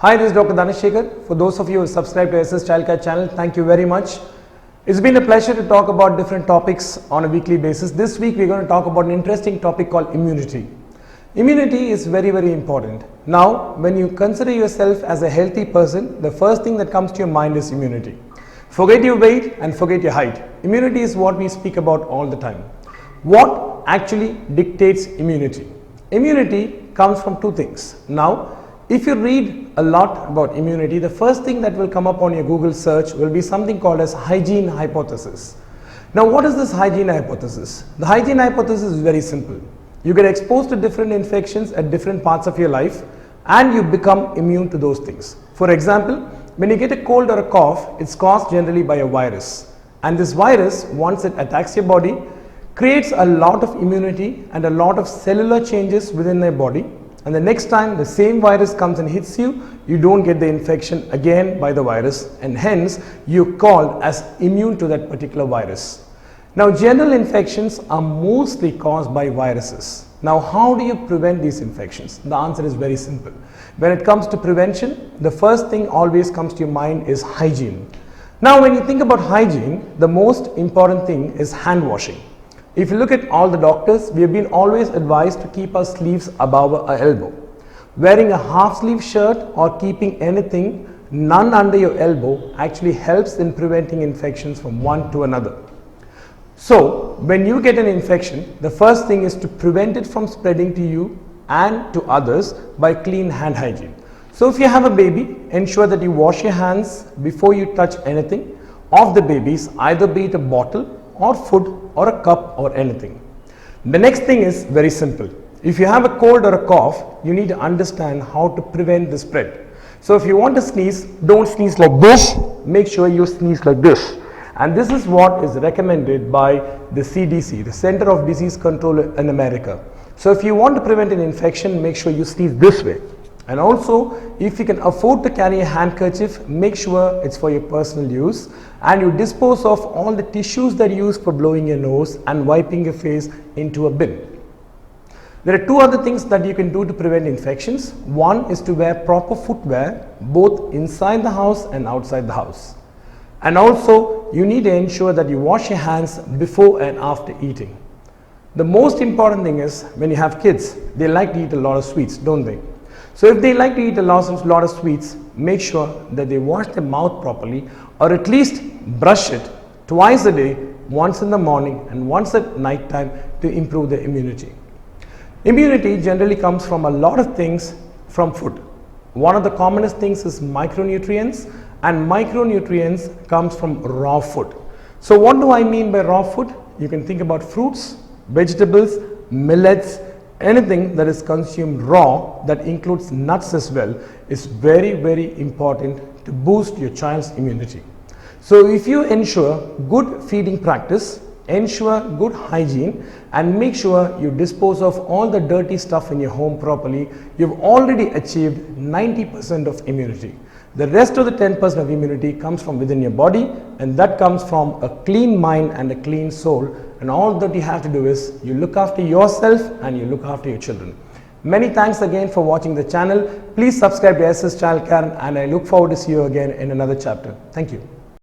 Hi, this is Dr. Dhanasekhar. For those of you who subscribe to SS Childcare channel, thank you very much. It's been a pleasure to talk about different topics on a weekly basis. This week we're going to talk about an interesting topic called immunity. Immunity is very, very important. Now, when you consider yourself as a healthy person, the first thing that comes to your mind is immunity. Forget your weight and forget your height. Immunity is what we speak about all the time. What actually dictates immunity? Immunity comes from two things. Now, if you read a lot about immunity, the first thing that will come up on your Google search will be something called as hygiene hypothesis. Now, what is this hygiene hypothesis? The hygiene hypothesis is very simple. You get exposed to different infections at different parts of your life and you become immune to those things. For example, when you get a cold or a cough, it's caused generally by a virus. And this virus, once it attacks your body, creates a lot of immunity and a lot of cellular changes within your body. And the next time the same virus comes and hits you, you don't get the infection again by the virus, and hence you're called as immune to that particular virus. Now, general infections are mostly caused by viruses. Now, how do you prevent these infections? The answer is very simple. When it comes to prevention, the first thing always comes to your mind is hygiene. Now, when you think about hygiene, the most important thing is hand washing. If you look at all the doctors, we have been always advised to keep our sleeves above our elbow. Wearing a half sleeve shirt or keeping anything none under your elbow actually helps in preventing infections from one to another. So, when you get an infection, the first thing is to prevent it from spreading to you and to others by clean hand hygiene. So, if you have a baby, ensure that you wash your hands before you touch anything of the baby's, either be it a bottle or food or a cup or anything. The next thing is very simple. If you have a cold or a cough, you need to understand how to prevent the spread. So if you want to sneeze, don't sneeze like this, make sure you sneeze like this. And this is what is recommended by the CDC, the Center of Disease Control in America. So if you want to prevent an infection, make sure you sneeze this way. And also, if you can afford to carry a handkerchief, make sure it's for your personal use, and you dispose of all the tissues that you use for blowing your nose and wiping your face into a bin. There are two other things that you can do to prevent infections. One is to wear proper footwear both inside the house and outside the house. And also, you need to ensure that you wash your hands before and after eating. The most important thing is, when you have kids, they like to eat a lot of sweets, don't they? So if they like to eat a lot of sweets, make sure that they wash their mouth properly, or at least brush it twice a day, once in the morning and once at night time, to improve their immunity. Immunity generally comes from a lot of things from food. One of the commonest things is micronutrients, and micronutrients comes from raw food. So what do I mean by raw food? You can think about fruits, vegetables, millets, anything that is consumed raw, that includes nuts as well, is very, very important to boost your child's immunity. So if you ensure good feeding practice, ensure good hygiene, and make sure you dispose of all the dirty stuff in your home properly, you've already achieved 90% of immunity. The rest of the 10% of immunity comes from within your body, and that comes from a clean mind and a clean soul. And all that you have to do is you look after yourself and you look after your children. Many thanks again for watching the channel. Please subscribe to SS Childcare, and I look forward to see you again in another chapter. Thank you.